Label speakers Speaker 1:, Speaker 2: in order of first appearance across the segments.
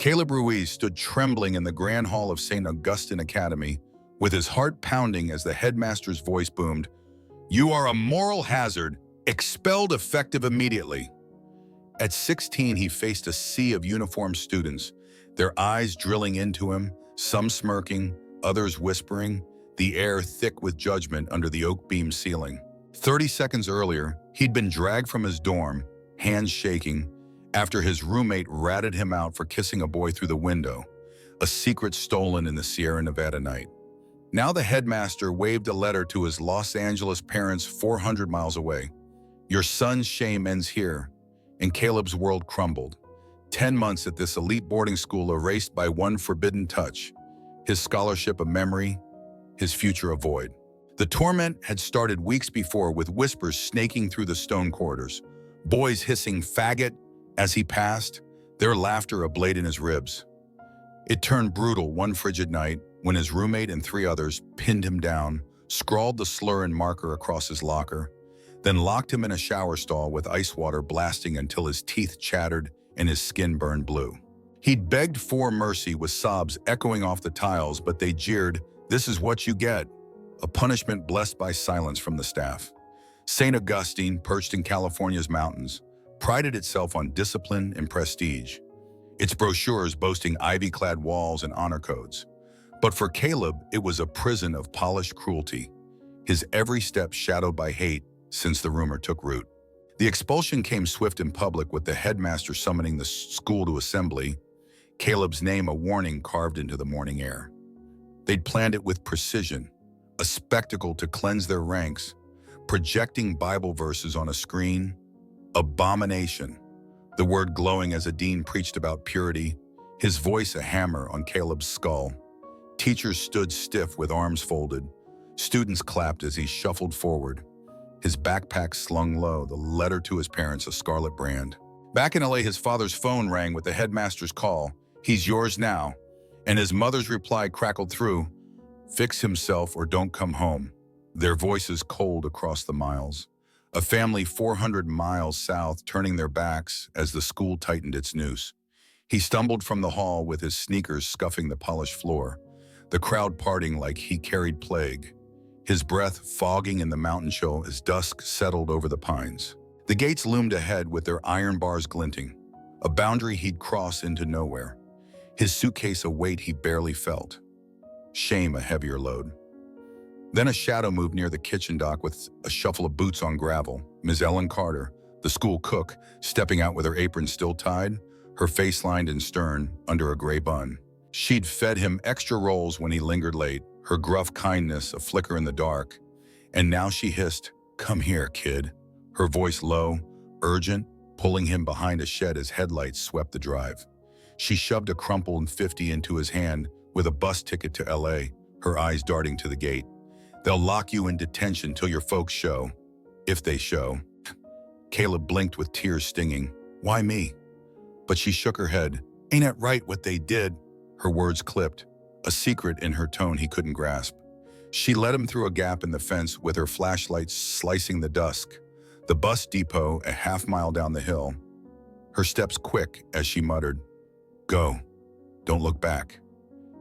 Speaker 1: Caleb Ruiz stood trembling in the grand hall of St. Augustine Academy, with his heart pounding as the headmaster's voice boomed, "You are a moral hazard, expelled effective immediately." At 16, he faced a sea of uniformed students, their eyes drilling into him, some smirking, others whispering, the air thick with judgment under the oak-beam ceiling. 30 seconds earlier, he'd been dragged from his dorm, hands shaking, after his roommate ratted him out for kissing a boy through the window, a secret stolen in the Sierra Nevada night. Now the headmaster waved a letter to his Los Angeles parents 400 miles away. Your son's shame ends here, and Caleb's world crumbled. 10 months at this elite boarding school erased by one forbidden touch, his scholarship a memory, his future a void. The torment had started weeks before with whispers snaking through the stone corridors, boys hissing faggot as he passed, their laughter ablaze in his ribs. It turned brutal one frigid night when his roommate and 3 others pinned him down, scrawled the slur and marker across his locker, then locked him in a shower stall with ice water blasting until his teeth chattered and his skin burned blue. He'd begged for mercy with sobs echoing off the tiles, but they jeered, "This is what you get," a punishment blessed by silence from the staff. St. Augustine, perched in California's mountains, prided itself on discipline and prestige, its brochures boasting ivy-clad walls and honor codes. But for Caleb, it was a prison of polished cruelty, his every step shadowed by hate since the rumor took root. The expulsion came swift and public, with the headmaster summoning the school to assembly, Caleb's name a warning carved into the morning air. They'd planned it with precision, a spectacle to cleanse their ranks, projecting Bible verses on a screen. Abomination, the word glowing as a dean preached about purity, his voice a hammer on Caleb's skull. Teachers stood stiff with arms folded. Students clapped as he shuffled forward, his backpack slung low, the letter to his parents a scarlet brand. Back in LA, his father's phone rang with the headmaster's call, "He's yours now," and his mother's reply crackled through, "Fix himself or don't come home," their voices cold across the miles. A family 400 miles south turning their backs as the school tightened its noose. He stumbled from the hall with his sneakers scuffing the polished floor, the crowd parting like he carried plague, his breath fogging in the mountain chill as dusk settled over the pines. The gates loomed ahead with their iron bars glinting, a boundary he'd cross into nowhere, his suitcase a weight he barely felt, shame a heavier load. Then a shadow moved near the kitchen dock with a shuffle of boots on gravel. Ms. Ellen Carter, the school cook, stepping out with her apron still tied, her face lined and stern under a gray bun. She'd fed him extra rolls when he lingered late, her gruff kindness a flicker in the dark. And now she hissed, "Come here, kid," her voice low, urgent, pulling him behind a shed as headlights swept the drive. She shoved a crumpled 50 into his hand with a bus ticket to LA, her eyes darting to the gate. "They'll lock you in detention till your folks show, if they show." Caleb blinked with tears stinging. "Why me?" But she shook her head. "Ain't it right what they did?" Her words clipped, a secret in her tone he couldn't grasp. She led him through a gap in the fence with her flashlight slicing the dusk, the bus depot a half-mile down the hill. Her steps quick as she muttered, "Go, don't look back."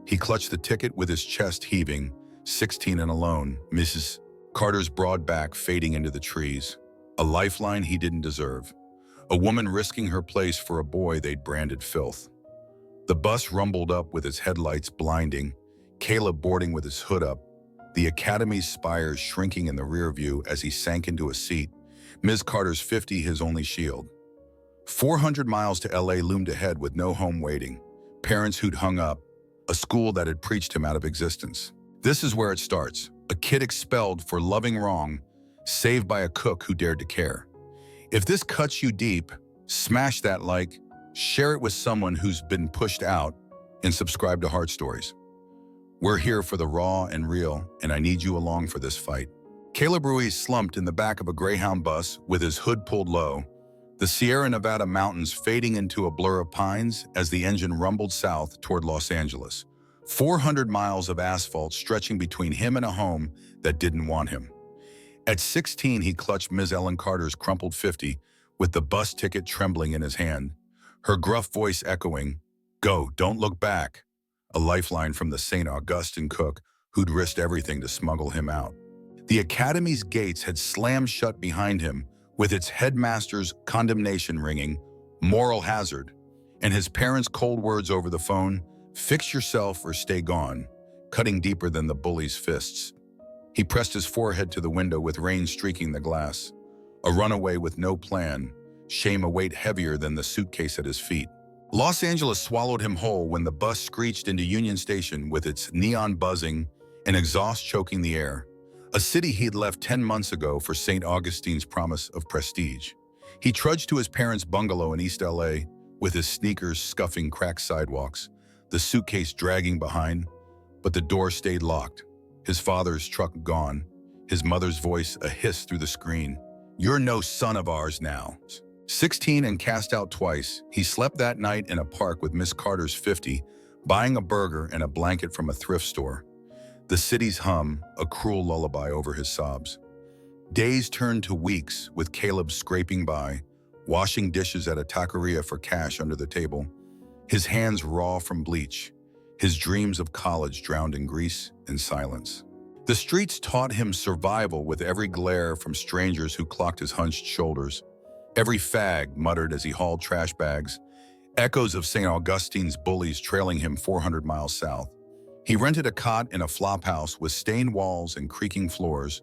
Speaker 1: He clutched the ticket with his chest heaving, 16 and alone, Mrs. Carter's broad back fading into the trees, a lifeline he didn't deserve, a woman risking her place for a boy they'd branded filth. The bus rumbled up with its headlights blinding, Caleb boarding with his hood up, the academy's spires shrinking in the rear view as he sank into a seat, Ms. Carter's 50 his only shield. 400 miles to LA loomed ahead with no home waiting, parents who'd hung up, a school that had preached him out of existence. This is where it starts, a kid expelled for loving wrong, saved by a cook who dared to care. If this cuts you deep, smash that like, share it with someone who's been pushed out, and subscribe to Heart Stories. We're here for the raw and real, and I need you along for this fight. Caleb Ruiz slumped in the back of a Greyhound bus with his hood pulled low, the Sierra Nevada mountains fading into a blur of pines as the engine rumbled south toward Los Angeles. 400 miles of asphalt stretching between him and a home that didn't want him. At 16, he clutched Ms. Ellen Carter's crumpled 50 with the bus ticket trembling in his hand, her gruff voice echoing, Go, don't look back. A lifeline from the St. Augustine cook who'd risked everything to smuggle him out. The academy's gates had slammed shut behind him with its headmaster's condemnation ringing, moral hazard, and his parents' cold words over the phone, fix yourself or stay gone, cutting deeper than the bully's fists. He pressed his forehead to the window with rain streaking the glass. A runaway with no plan, shame a weight heavier than the suitcase at his feet. Los Angeles swallowed him whole when the bus screeched into Union Station with its neon buzzing and exhaust choking the air. A city he'd left 10 months ago for St. Augustine's promise of prestige. He trudged to his parents' bungalow in East LA with his sneakers scuffing cracked sidewalks, the suitcase dragging behind, but the door stayed locked. His father's truck gone, his mother's voice a hiss through the screen. You're no son of ours now. 16 and cast out twice, he slept that night in a park with Miss Carter's 50, buying a burger and a blanket from a thrift store. The city's hum, a cruel lullaby over his sobs. Days turned to weeks with Caleb scraping by, washing dishes at a taqueria for cash under the table, his hands raw from bleach, his dreams of college drowned in grease and silence. The streets taught him survival with every glare from strangers who clocked his hunched shoulders. Every fag muttered as he hauled trash bags, echoes of St. Augustine's bullies trailing him 400 miles south. He rented a cot in a flop house with stained walls and creaking floors.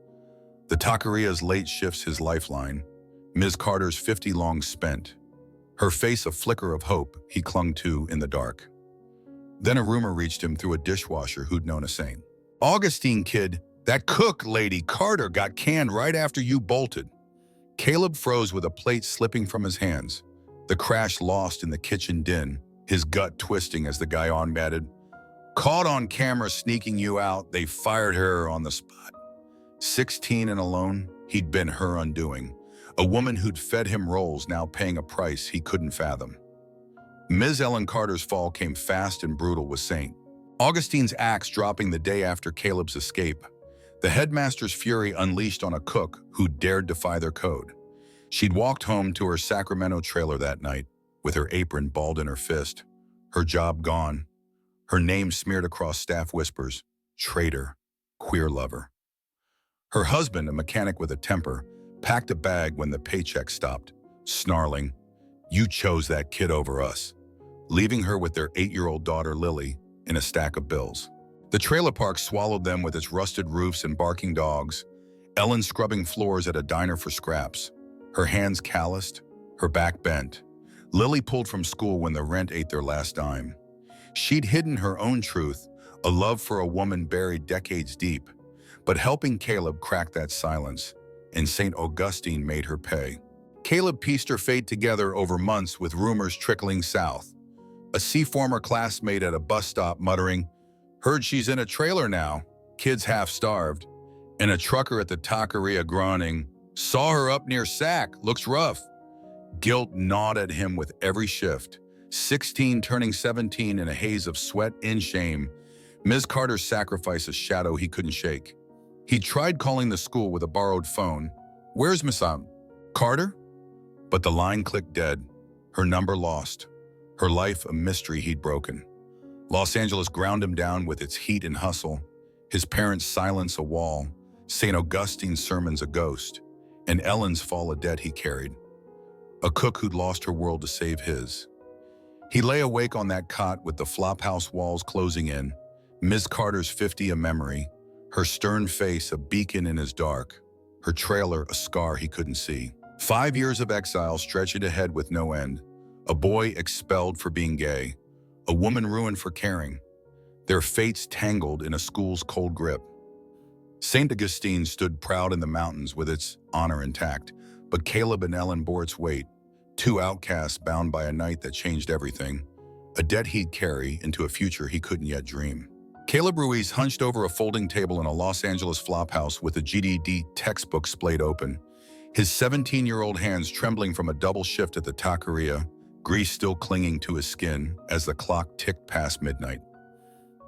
Speaker 1: The taqueria's late shifts his lifeline, Ms. Carter's 50 long spent. Her face a flicker of hope he clung to in the dark. Then a rumor reached him through a dishwasher who'd known a St. Augustine kid, that cook lady Carter got canned right after you bolted. Caleb froze with a plate slipping from his hands, the crash lost in the kitchen din, his gut twisting as the guy on-matted. Caught on camera sneaking you out, they fired her on the spot. 16 and alone, he'd been her undoing. A woman who'd fed him rolls now paying a price he couldn't fathom. Ms. Ellen Carter's fall came fast and brutal with St. Augustine's axe dropping the day after Caleb's escape. The headmaster's fury unleashed on a cook who dared defy their code. She'd walked home to her Sacramento trailer that night with her apron balled in her fist, her job gone, her name smeared across staff whispers, traitor, queer lover. Her husband, a mechanic with a temper, packed a bag when the paycheck stopped, snarling, you chose that kid over us, leaving her with their 8-year-old daughter Lily in a stack of bills. The trailer park swallowed them with its rusted roofs and barking dogs, Ellen scrubbing floors at a diner for scraps, her hands calloused, her back bent. Lily pulled from school when the rent ate their last dime. She'd hidden her own truth, a love for a woman buried decades deep, but helping Caleb crack that silence, and St. Augustine made her pay. Caleb pieced her fate together over months with rumors trickling south. A former classmate at a bus stop muttering, heard she's in a trailer now, kids half-starved, and a trucker at the taqueria groaning, saw her up near Sac, looks rough. Guilt gnawed at him with every shift, 16 turning 17 in a haze of sweat and shame. Ms. Carter's sacrifice a shadow he couldn't shake. He tried calling the school with a borrowed phone. Where's Miss Carter? But the line clicked dead, her number lost, her life a mystery he'd broken. Los Angeles ground him down with its heat and hustle, his parents' silence a wall, St. Augustine's sermons a ghost, and Ellen's fall a debt he carried. A cook who'd lost her world to save his. He lay awake on that cot with the flophouse walls closing in, Ms. Carter's 50 a memory, her stern face a beacon in his dark, her trailer a scar he couldn't see. 5 years of exile stretching ahead with no end, a boy expelled for being gay, a woman ruined for caring, their fates tangled in a school's cold grip. St. Augustine stood proud in the mountains with its honor intact, but Caleb and Ellen bore its weight, two outcasts bound by a night that changed everything, a debt he'd carry into a future he couldn't yet dream. Caleb Ruiz hunched over a folding table in a Los Angeles flophouse with a GED textbook splayed open, his 17-year-old hands trembling from a double shift at the taqueria, grease still clinging to his skin as the clock ticked past midnight.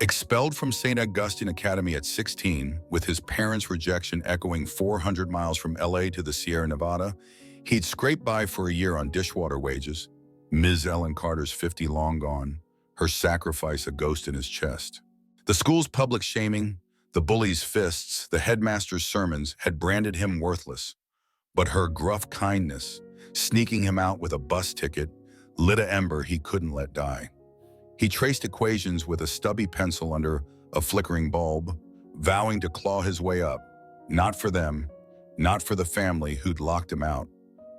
Speaker 1: Expelled from St. Augustine Academy at 16, with his parents' rejection echoing 400 miles from LA to the Sierra Nevada, he'd scraped by for a year on dishwater wages, Ms. Ellen Carter's 50 long gone, her sacrifice a ghost in his chest. The school's public shaming, the bully's fists, the headmaster's sermons had branded him worthless. But her gruff kindness, sneaking him out with a bus ticket, lit an ember he couldn't let die. He traced equations with a stubby pencil under a flickering bulb, vowing to claw his way up, not for them, not for the family who'd locked him out,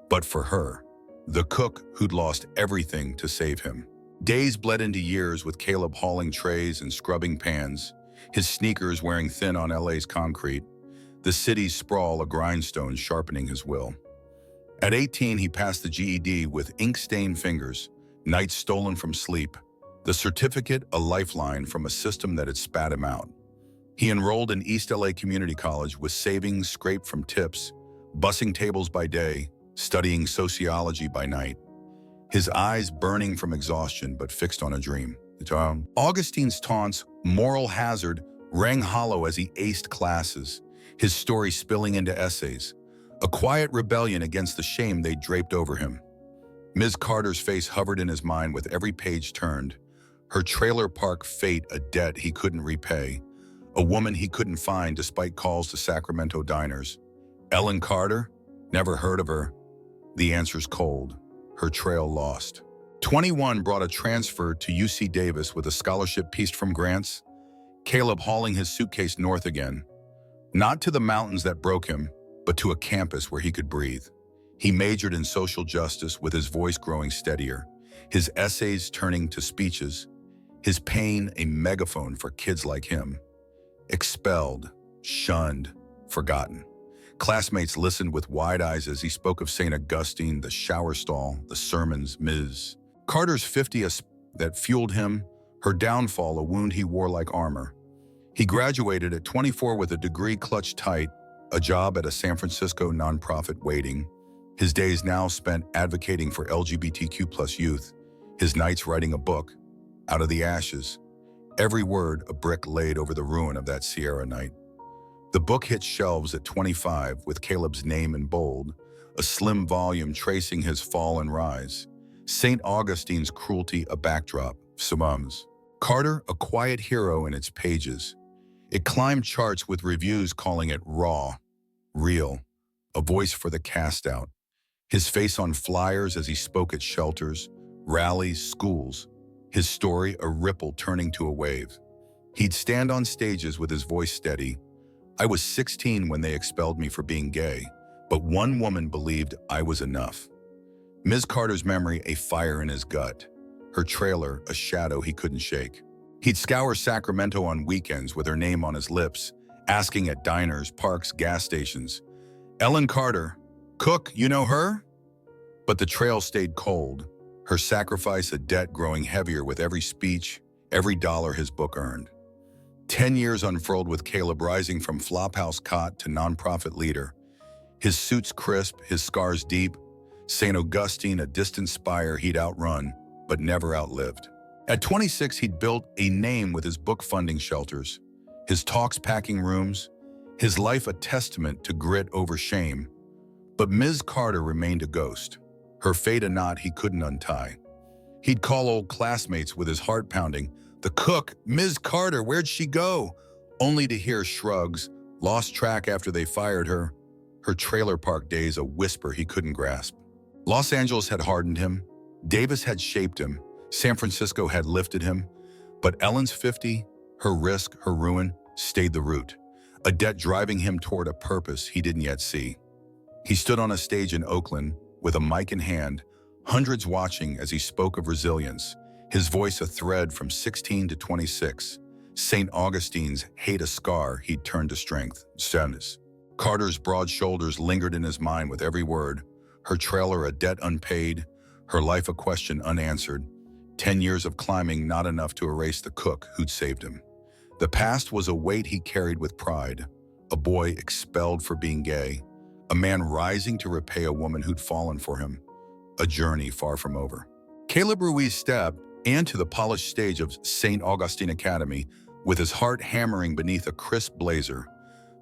Speaker 1: but for her, the cook who'd lost everything to save him. Days bled into years with Caleb hauling trays and scrubbing pans, his sneakers wearing thin on LA's concrete, the city's sprawl a grindstone sharpening his will. At 18, he passed the GED with ink-stained fingers, nights stolen from sleep, the certificate a lifeline from a system that had spat him out. He enrolled in East LA Community College with savings scraped from tips, bussing tables by day, studying sociology by night. His eyes burning from exhaustion but fixed on a dream. Augustine's taunts, moral hazard, rang hollow as he aced classes, his story spilling into essays, a quiet rebellion against the shame they draped over him. Ms. Carter's face hovered in his mind with every page turned, her trailer park fate a debt he couldn't repay, a woman he couldn't find despite calls to Sacramento diners. Ellen Carter? Never heard of her. The answer's cold, her trail lost. 21 brought a transfer to UC Davis with a scholarship pieced from grants, Caleb hauling his suitcase north again, not to the mountains that broke him, but to a campus where he could breathe. He majored in social justice with his voice growing steadier, his essays turning to speeches, his pain a megaphone for kids like him. Expelled, shunned, forgotten. Classmates listened with wide eyes as he spoke of St. Augustine, the shower stall, the sermons, Ms. Carter's 50th that fueled him, her downfall a wound he wore like armor. He graduated at 24 with a degree clutched tight, a job at a San Francisco nonprofit waiting, his days now spent advocating for LGBTQ+ youth, his nights writing a book, Out of the Ashes, every word a brick laid over the ruin of that Sierra night. The book hit shelves at 25 with Caleb's name in bold, a slim volume tracing his fall and rise. St. Augustine's cruelty a backdrop, Sumums. Carter, a quiet hero in its pages. It climbed charts with reviews calling it raw, real, a voice for the cast out. His face on flyers as he spoke at shelters, rallies, schools. His story a ripple turning to a wave. He'd stand on stages with his voice steady. I was 16 when they expelled me for being gay, but one woman believed I was enough. Ms. Carter's memory a fire in his gut, her trailer a shadow he couldn't shake. He'd scour Sacramento on weekends with her name on his lips, asking at diners, parks, gas stations, Ellen Carter, cook, you know her? But the trail stayed cold, her sacrifice a debt growing heavier with every speech, every dollar his book earned. 10 years unfurled with Caleb rising from flophouse cot to nonprofit leader. His suits crisp, his scars deep, St. Augustine a distant spire he'd outrun, but never outlived. At 26, he'd built a name with his book funding shelters, his talks packing rooms, his life a testament to grit over shame. But Ms. Carter remained a ghost, her fate a knot he couldn't untie. He'd call old classmates with his heart pounding, the cook, Ms. Carter, where'd she go? Only to hear shrugs, lost track after they fired her, her trailer park days a whisper he couldn't grasp. Los Angeles had hardened him, Davis had shaped him, San Francisco had lifted him, but Ellen's 50, her risk, her ruin, stayed the root, a debt driving him toward a purpose he didn't yet see. He stood on a stage in Oakland with a mic in hand, hundreds watching as he spoke of resilience, his voice a thread from 16 to 26. St. Augustine's hate a scar he'd turned to strength. Sadness. Carter's broad shoulders lingered in his mind with every word, her trailer a debt unpaid, her life a question unanswered. 10 years of climbing not enough to erase the cook who'd saved him. The past was a weight he carried with pride, a boy expelled for being gay, a man rising to repay a woman who'd fallen for him, a journey far from over. Caleb Ruiz stepped into the polished stage of St. Augustine Academy with his heart hammering beneath a crisp blazer,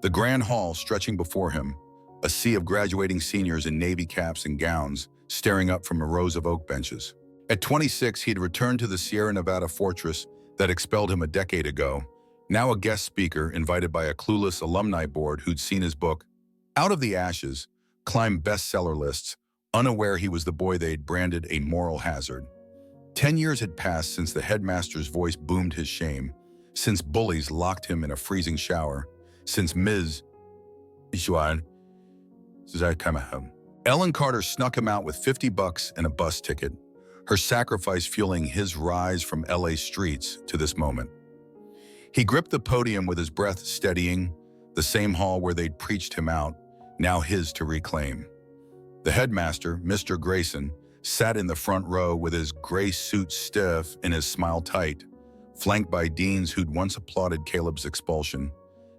Speaker 1: the grand hall stretching before him, a sea of graduating seniors in navy caps and gowns staring up from rows of oak benches. At 26, he'd returned to the Sierra Nevada fortress that expelled him a decade ago, now a guest speaker invited by a clueless alumni board who'd seen his book, Out of the Ashes, climb bestseller lists, unaware he was the boy they'd branded a moral hazard. 10 years had passed since the headmaster's voice boomed his shame, since bullies locked him in a freezing shower, since Ms. Ellen Carter snuck him out with $50 and a bus ticket, her sacrifice fueling his rise from LA streets to this moment. He gripped the podium with his breath steadying, the same hall where they'd preached him out, now his to reclaim. The headmaster, Mr. Grayson, sat in the front row with his gray suit stiff and his smile tight, flanked by deans who'd once applauded Caleb's expulsion,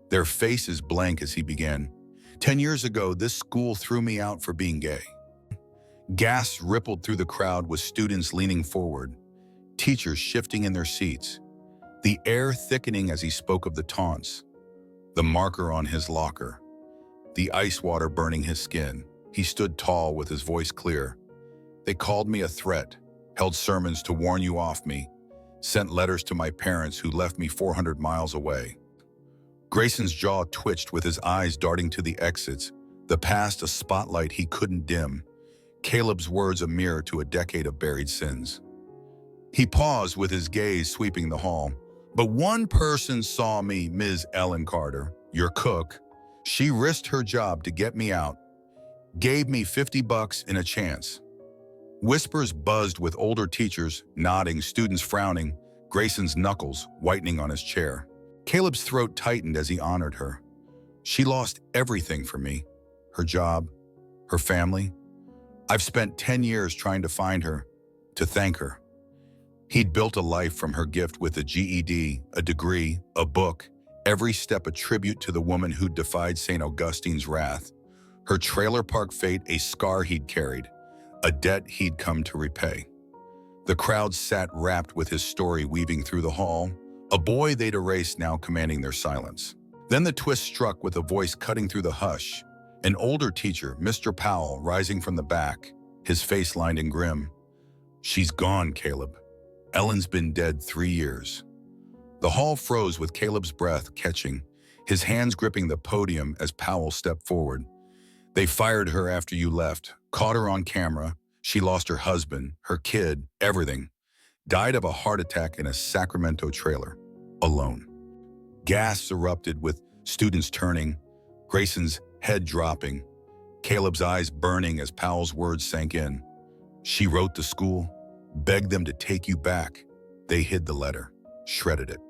Speaker 1: their faces blank as he began. 10 years ago, this school threw me out for being gay. Gasps rippled through the crowd with students leaning forward, teachers shifting in their seats, the air thickening as he spoke of the taunts, the marker on his locker, the ice water burning his skin. He stood tall with his voice clear. They called me a threat, held sermons to warn you off me, sent letters to my parents who left me 400 miles away. Grayson's jaw twitched with his eyes darting to the exits, the past a spotlight he couldn't dim, Caleb's words a mirror to a decade of buried sins. He paused with his gaze sweeping the hall. But one person saw me, Ms. Ellen Carter, your cook. She risked her job to get me out, gave me $50 and a chance. Whispers buzzed with older teachers nodding, students frowning, Grayson's knuckles whitening on his chair. Caleb's throat tightened as he honored her. She lost everything for me, her job, her family. I've spent 10 years trying to find her, to thank her. He'd built a life from her gift with a GED, a degree, a book, every step a tribute to the woman who'd defied St. Augustine's wrath. Her trailer park fate a scar he'd carried, a debt he'd come to repay. The crowd sat rapt with his story weaving through the hall, a boy they'd erased now commanding their silence. Then the twist struck with a voice cutting through the hush, an older teacher, Mr. Powell, rising from the back, his face lined and grim. She's gone, Caleb. Ellen's been dead 3 years. The hall froze with Caleb's breath catching, his hands gripping the podium as Powell stepped forward. They fired her after you left, caught her on camera. She lost her husband, her kid, everything. Died of a heart attack in a Sacramento trailer, alone. Gasps erupted with students turning, Grayson's head dropping, Caleb's eyes burning as Powell's words sank in. She wrote the school, begged them to take you back. They hid the letter, shredded it.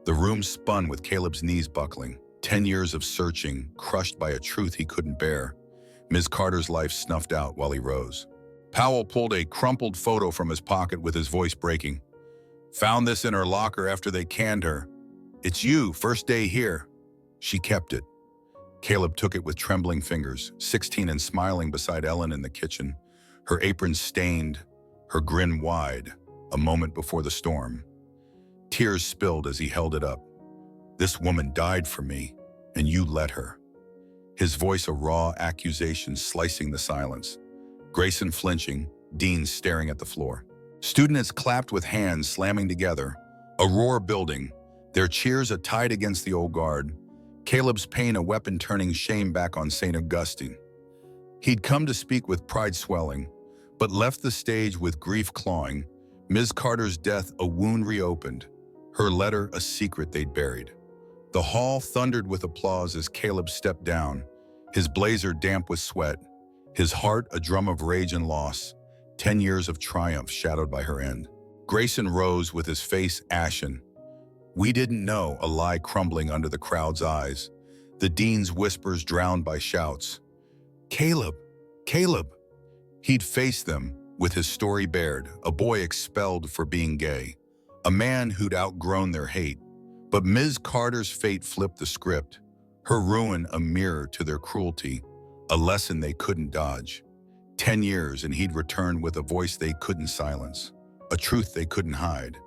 Speaker 1: The room spun with Caleb's knees buckling, 10 years of searching, crushed by a truth he couldn't bear. Ms. Carter's life snuffed out while he rose. Powell pulled a crumpled photo from his pocket with his voice breaking. Found this in her locker after they canned her. It's you, first day here. She kept it. Caleb took it with trembling fingers, 16 and smiling beside Ellen in the kitchen, her apron stained, her grin wide, a moment before the storm. Tears spilled as he held it up. This woman died for me, and you let her. His voice a raw accusation slicing the silence. Grayson flinching, Dean staring at the floor. Students clapped with hands slamming together, a roar building, their cheers a tide against the old guard, Caleb's pain a weapon turning shame back on St. Augustine. He'd come to speak with pride swelling, but left the stage with grief clawing, Ms. Carter's death a wound reopened, her letter a secret they'd buried. The hall thundered with applause as Caleb stepped down, his blazer damp with sweat, his heart a drum of rage and loss, 10 years of triumph shadowed by her end. Grayson rose with his face ashen. We didn't know, a lie crumbling under the crowd's eyes, the dean's whispers drowned by shouts. Caleb, Caleb. He'd faced them, with his story bared, a boy expelled for being gay, a man who'd outgrown their hate. But Ms. Carter's fate flipped the script, her ruin a mirror to their cruelty, a lesson they couldn't dodge. 10 years and he'd return with a voice they couldn't silence, a truth they couldn't hide,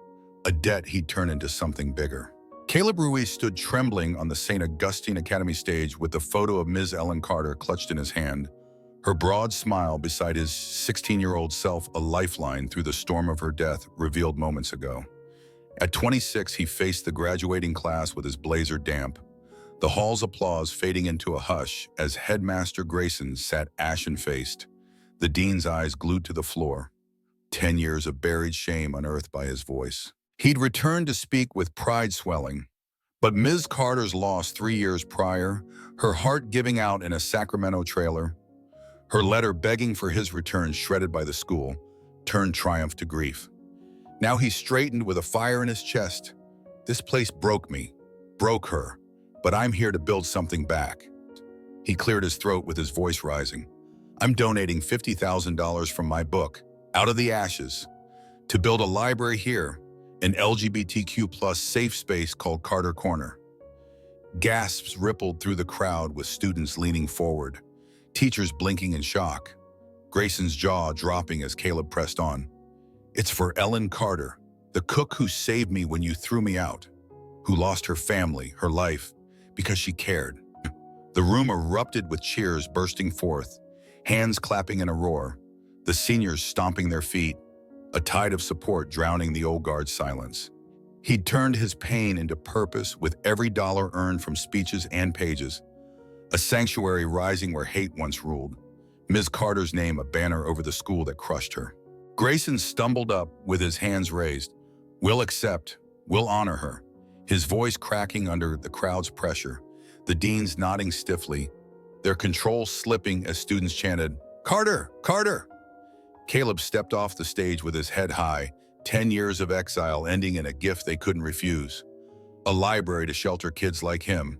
Speaker 1: a debt he'd turn into something bigger. Caleb Ruiz stood trembling on the St. Augustine Academy stage with the photo of Ms. Ellen Carter clutched in his hand, Her broad smile beside his 16-year-old self, a lifeline through the storm of her death, revealed moments ago. At 26, he faced the graduating class with his blazer damp, the hall's applause fading into a hush as Headmaster Grayson sat ashen-faced, the dean's eyes glued to the floor, 10 years of buried shame unearthed by his voice. He'd returned to speak with pride swelling, but Ms. Carter's loss 3 years prior, her heart giving out in a Sacramento trailer, her letter begging for his return shredded by the school, turned triumph to grief. Now he straightened with a fire in his chest. This place broke me, broke her, but I'm here to build something back. He cleared his throat with his voice rising. I'm donating $50,000 from my book, Out of the Ashes, to build a library here, an LGBTQ+ safe space called Carter Corner. Gasps rippled through the crowd with students leaning forward, teachers blinking in shock, Grayson's jaw dropping as Caleb pressed on. It's for Ellen Carter, the cook who saved me when you threw me out, who lost her family, her life, because she cared. The room erupted with cheers bursting forth, hands clapping in a roar, the seniors stomping their feet, a tide of support drowning the old guard's silence. He'd turned his pain into purpose with every dollar earned from speeches and pages, a sanctuary rising where hate once ruled, Ms. Carter's name a banner over the school that crushed her. Grayson stumbled up with his hands raised. We'll accept, we'll honor her, his voice cracking under the crowd's pressure, the deans nodding stiffly, their control slipping as students chanted, "Carter, Carter!" Caleb stepped off the stage with his head high, 10 years of exile ending in a gift they couldn't refuse. A library to shelter kids like him,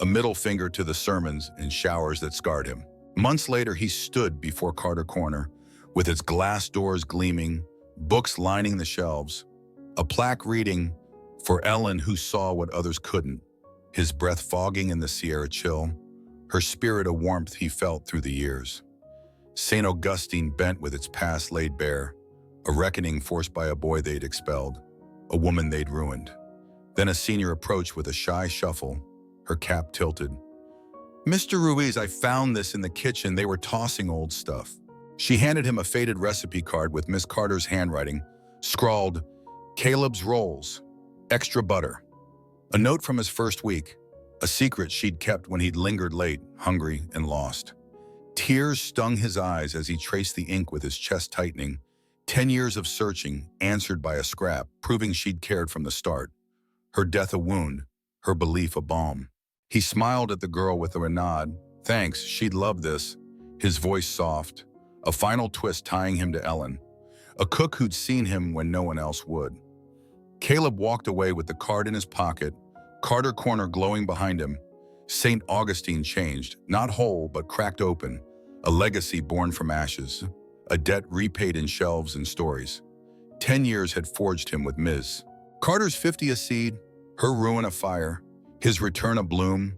Speaker 1: a middle finger to the sermons and showers that scarred him. Months later, he stood before Carter Corner, with its glass doors gleaming, books lining the shelves, a plaque reading, "For Ellen who saw what others couldn't," his breath fogging in the Sierra chill, her spirit a warmth he felt through the years. St. Augustine bent with its past laid bare, a reckoning forced by a boy they'd expelled, a woman they'd ruined. Then a senior approached with a shy shuffle, her cap tilted. "Mr. Ruiz, I found this in the kitchen. They were tossing old stuff." She handed him a faded recipe card with Miss Carter's handwriting, scrawled, "Caleb's Rolls, extra butter." A note from his first week, a secret she'd kept when he'd lingered late, hungry and lost. Tears stung his eyes as he traced the ink with his chest tightening. 10 years of searching, answered by a scrap, proving she'd cared from the start. Her death a wound, her belief a balm. He smiled at the girl with a nod. Thanks, she'd love this. His voice soft, a final twist tying him to Ellen, a cook who'd seen him when no one else would. Caleb walked away with the card in his pocket, Carter Corner glowing behind him. St. Augustine changed, not whole, but cracked open, a legacy born from ashes, a debt repaid in shelves and stories. 10 years had forged him with Ms. Carter's 50 a seed, her ruin a fire, his return a bloom,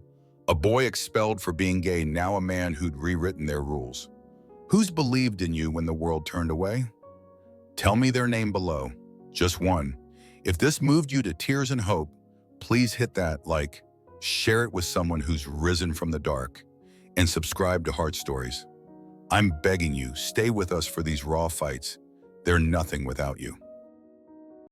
Speaker 1: a boy expelled for being gay, now a man who'd rewritten their rules. Who's believed in you when the world turned away? Tell me their name below, just one. If this moved you to tears and hope, please hit that like, share it with someone who's risen from the dark, and subscribe to Heart Stories. I'm begging you, stay with us for these raw fights. They're nothing without you.